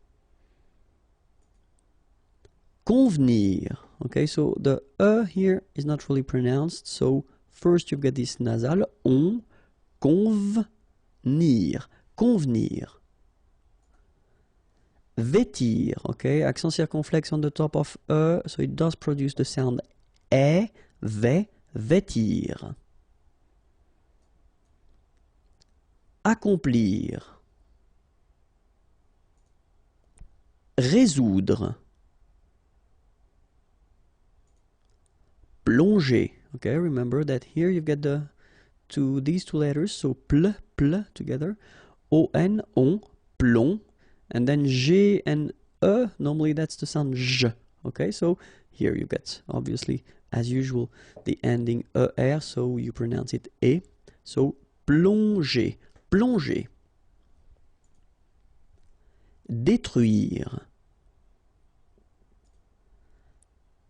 Convenir. Okay, so the here is not really pronounced, so first you've got this nasal, on, convenir, convenir. Vêtir, okay, accent circonflexe on the top of so it does produce the sound vêtir. Accomplir. Résoudre. Plonger. Okay, remember that here you've got these two letters, so pl together, on, plong, and then g and normally that's the sound j. Okay, so here you get, obviously, as usual, the ending er, so you pronounce it e. So plonger, plonger. Détruire.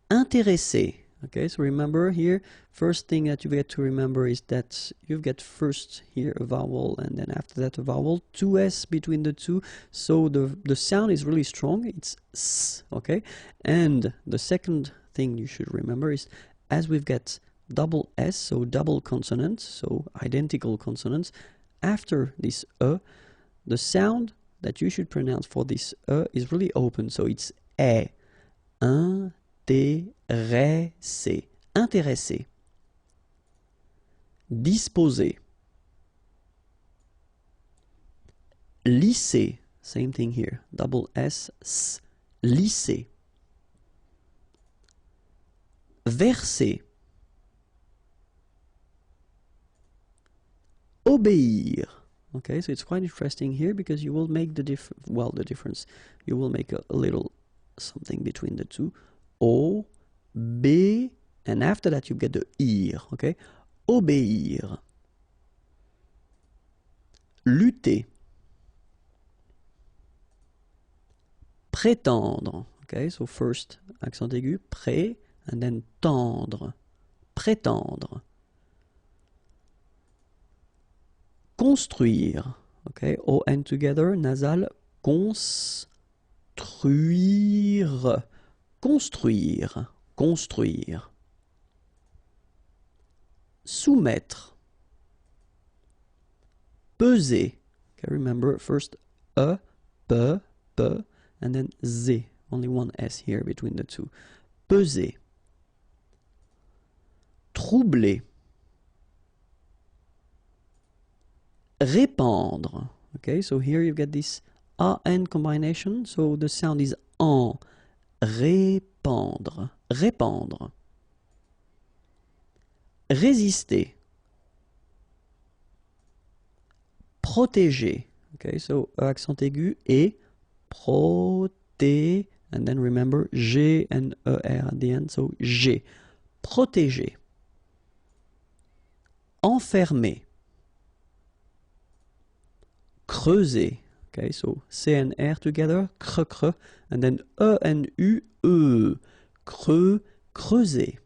Intéresser. Okay, so remember here, first thing that you get to remember is that you've got first here a vowel and then after that a vowel, two S between the two, so the sound is really strong, it's S, okay? And the second thing you should remember is, as we've got double S, so double consonants, so identical consonants, after this the sound that you should pronounce for this is really open, so it's E. Intéressé. Intéressé. Disposer. Lisser. Same thing here. Double S, S. Lisser. Verser. Obéir. Okay, so it's quite interesting here because you will make the difference. You will make a little something between the two. O, B, and after that you get the ir, okay? Obéir. Lutter. Prétendre, okay? So first accent aigu, pré, and then tendre. Prétendre. Construire, okay? O-N together, nasal, construire. Construire, construire. Soumettre. Peser. Okay, remember first p, and then z. Only one S here between the two. Peser. Troubler. Répandre. Okay, so here you get this AN combination, so the sound is en. Répandre, répandre. Résister. Protéger. Okay, so accent aigu et proté, and then remember G and ER at the end, so G. Protéger. Enfermer. Creuser. Okay, so C and R together, cre, and then E and U, creuser.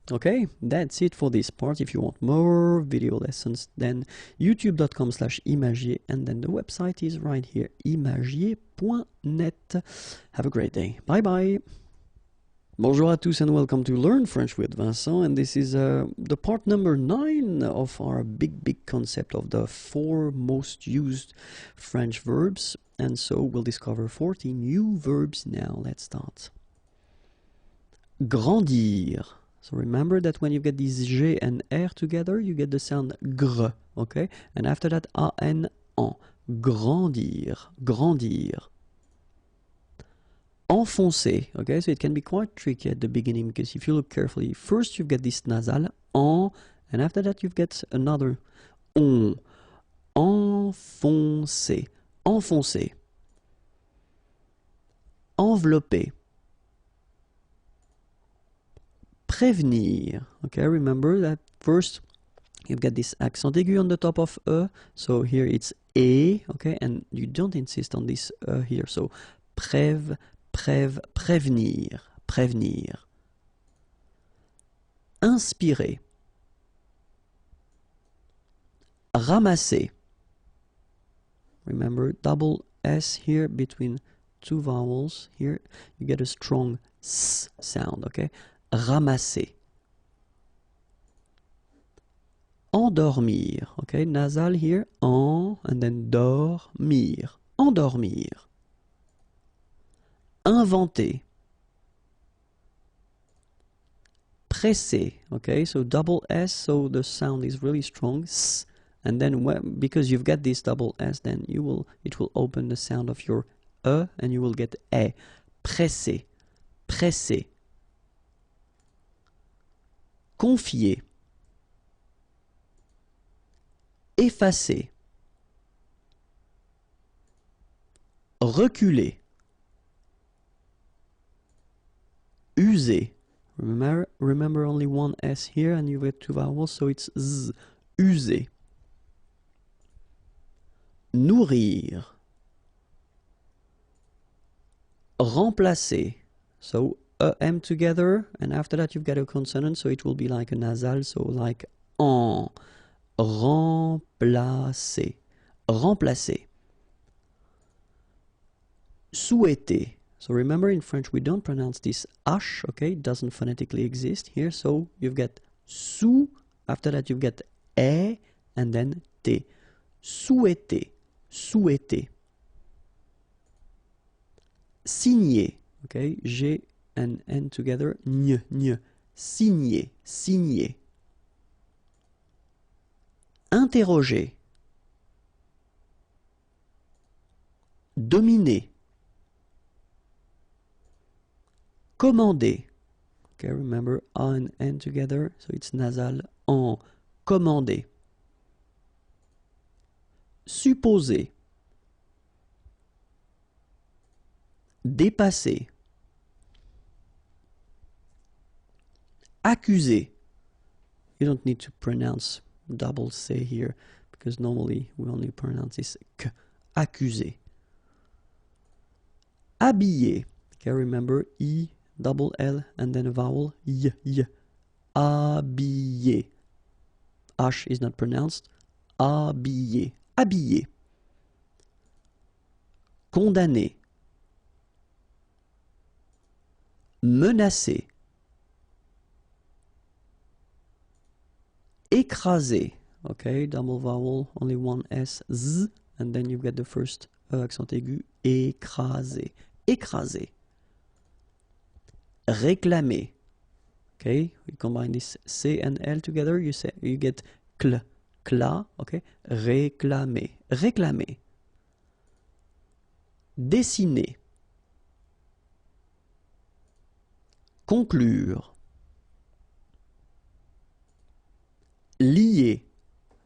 Okay, that's it for this part. If you want more video lessons, then youtube.com/imagier, and then the website is right here, imagier.net. Have a great day. Bye bye. Bonjour à tous and welcome to Learn French with Vincent, and this is the part number 9 of our big concept of the 4 most used French verbs, and so we'll discover 40 new verbs now. Let's start. Grandir. So remember that when you get these G and R together, you get the sound gr, okay? And after that, A-N, en. Grandir, grandir. Enfoncer, okay, so it can be quite tricky at the beginning because if you look carefully, first you've got this nasal, en, and after that you've got another on. Enfoncer, enfoncer. Envelopper. Prévenir, okay, remember that first you've got this accent aigu on the top of e, so here it's e, okay, and you don't insist on this here, so prévenir, prévenir. Inspirer. Ramasser. Remember, double S here between two vowels. Here you get a strong S sound, okay? Ramasser. Endormir, okay? Nasal here, en, and then dormir. Endormir. Inventer. Presser, okay? So double S, so the sound is really strong. S. And then because you've got this double S, then it will open the sound of your E and you will get E. Presser, presser. Confier. Effacer. Reculer. User. Remember only one S here and you've got two vowels, so it's Z. User. Nourrir. Remplacer. So M together, and after that you've got a consonant, so it will be like a nasal, so like en. Remplacer. Remplacer. Souhaiter. So remember, in French we don't pronounce this H, okay? It doesn't phonetically exist here, so you've got sou, after that you've got e, and then t. Souhaiter. Souhaiter. Signer, okay? G and N together, gn. Signer, signer. Interroger. Dominer. Commander. Okay, remember A and N together, so it's nasal, en. Commander. Supposer. Dépasser. Accuser. You don't need to pronounce double C here, because normally we only pronounce this K. Accuser. Habiller. Okay, remember E, double L, and then a vowel, Y. Habiller. H is not pronounced. Habiller. Habiller. Condamner. Menacer. Écraser. Okay, double vowel, only one S, Z, and then you've got the first accent aigu, écraser. Écraser. Réclamer. Okay, we combine this C and L together, you get cl. Cla, okay. Réclamer. Réclamer. Dessiner. Conclure. Lier.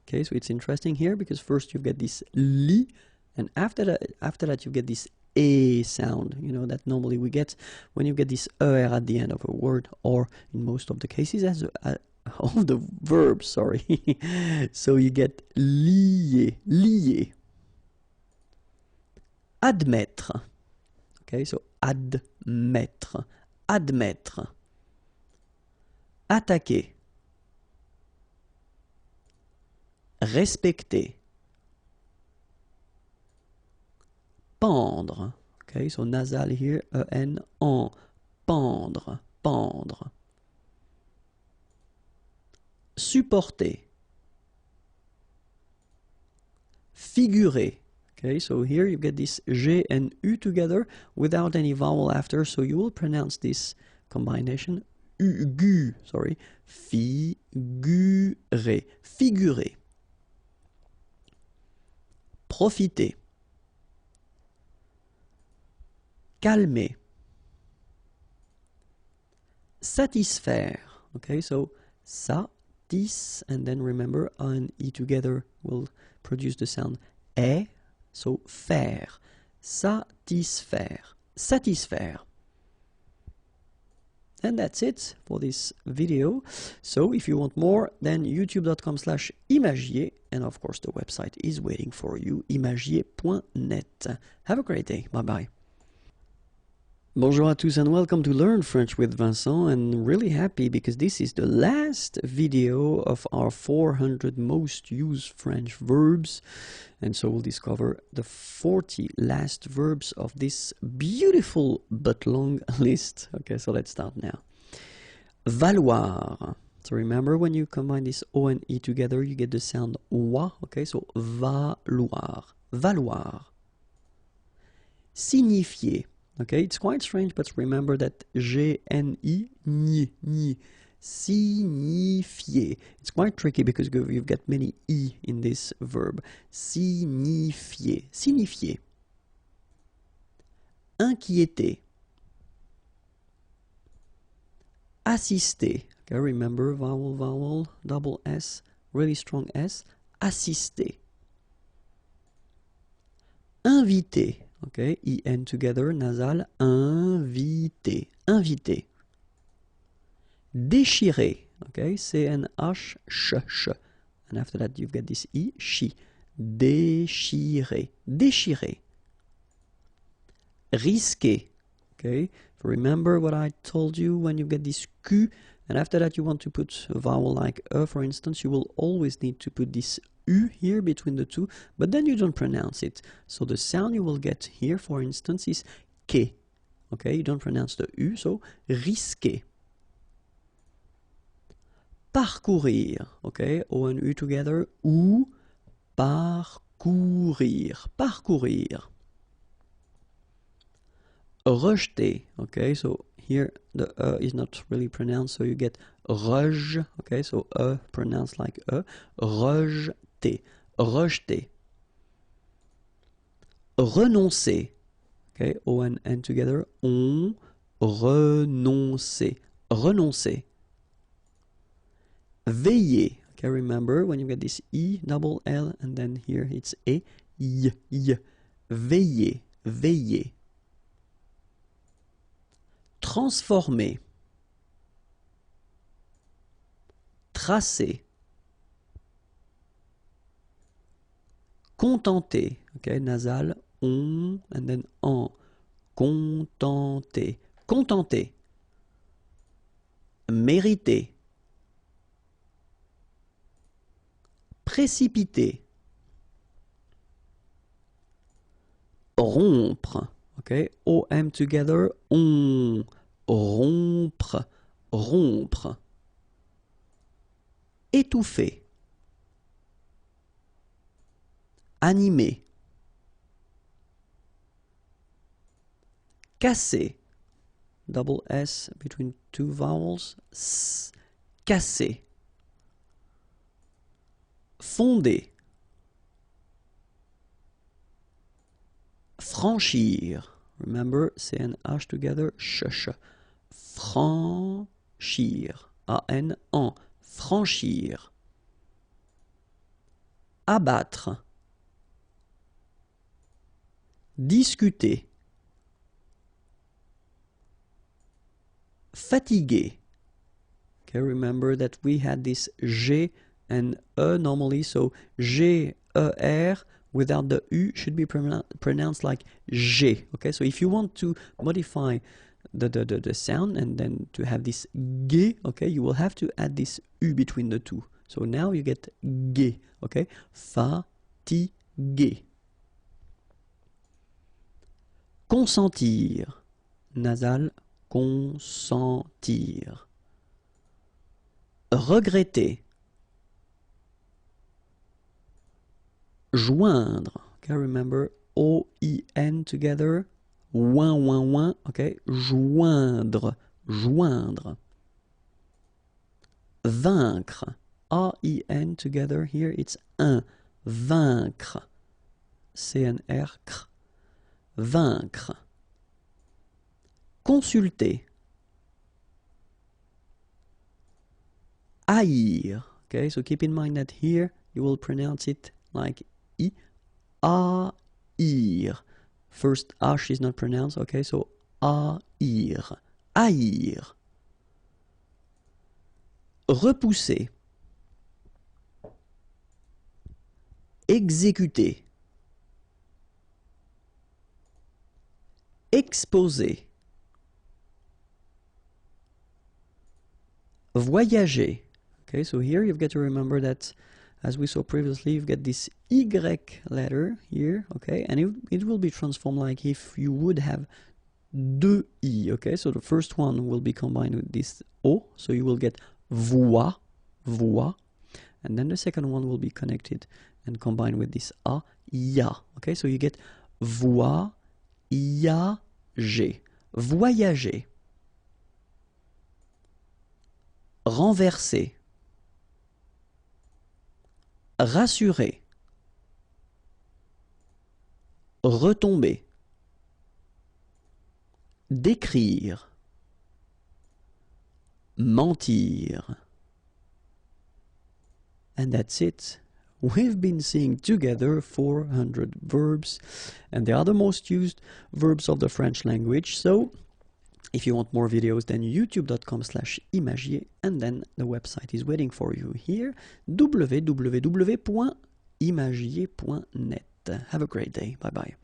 Okay, so it's interesting here because first you've got this li, and after that you get this a sound, you know, that normally we get when you get this er at the end of a word, or in most of the cases as of the verb, sorry. So you get lier, lier. Admettre. Okay, so admettre, admettre. Attaquer. Respecter. Pendre. Okay, so nasal here, en, en. Pendre, pendre. Supporter. Figurer. Okay, so here you get this G and U together without any vowel after, so you will pronounce this combination gu, sorry. Figurer. Figurer. profiter, calmer, satisfaire. Okay, so satis, and then remember A and E together will produce the sound E, so faire, satisfaire, satisfaire. And that's it for this video. So if you want more, then youtube.com/imagier, and of course the website is waiting for you, imagier.net. Have a great day. Bye bye. Bonjour à tous and welcome to Learn French with Vincent, and really happy because this is the last video of our 400 most used French verbs, and so we'll discover the 40 last verbs of this beautiful but long list. Okay, so let's start now. Valoir. So remember, when you combine this O and E together, you get the sound wa. Okay, so valoir, valoir. Signifier. Okay, it's quite strange, but remember that G-N-I, ni, signifier. It's quite tricky because you've got many E in this verb. Signifier, signifier. Inquiéter. Assister. Okay, remember, vowel, vowel, double S, really strong S. Assister. Inviter. Okay, I-N together, nasal, inviter, inviter. Déchirer, okay, C-N-H, sh, and after that you've got this I, chi. Déchirer, déchirer. Risquer, okay, remember what I told you when you get this Q, and after that you want to put a vowel like E, for instance, you will always need to put this U here between the two, but then you don't pronounce it. So the sound you will get here, for instance, is que. Okay, you don't pronounce the U, so risquer. Parcourir. Okay, O and U together, ou, parcourir, parcourir. Rejeter. Okay, so here the E is not really pronounced, so you get rej. Okay, so E pronounced like E. Rejeter. Rejeter. Renoncer. Okay, O and N together. On, renoncer. Renoncer. Veiller. Okay, remember when you get this I, double L, and then here it's E, Y. Veiller. Veiller. Transformer. Tracer. Contenter, okay, nasal, on, and then en. Contenter, contenter. Mériter. Précipiter. Rompre, okay, O-M together, on. Rompre, rompre. Étouffer. Animer. Casser. Double S between two vowels. S. Casser. Fonder. Franchir. Remember, C and H together. Sh. Franchir. A-N, en. Franchir. Abattre. Discuter. Fatiguer. Okay, remember that we had this G and E normally, so G, E, R without the U should be pronounced like G. Okay, so if you want to modify the sound and then to have this G, okay, you will have to add this U between the two. So now you get G, okay, fatiguer. Consentir, nasal, consentir. Regretter. Joindre. Okay, remember O-I-N together. Ouin, okay. Joindre, joindre. Vaincre. A-I-N together. Here it's un. Vaincre. CNR, vaincre. Consulter. Haïr. Okay, so keep in mind that here you will pronounce it like I, haïr. First H is not pronounced, okay, so haïr. Haïr. Repousser. Exécuter. Exposer. Voyager. Okay, so here you've got to remember that, as we saw previously, you've got this Y letter here, okay, and it will be transformed like if you would have deux I, okay, so the first one will be combined with this O, so you will get voix, voix, and then the second one will be connected and combined with this A, ya, okay, so you get voyager, voyager. Renverser. Rassurer. Retomber. Décrire. Mentir. And that's it. We've been seeing together 400 verbs, and they are the most used verbs of the French language. So if you want more videos, then youtube.com/imagier, and then the website is waiting for you here, www.imagier.net. Have a great day. Bye-bye.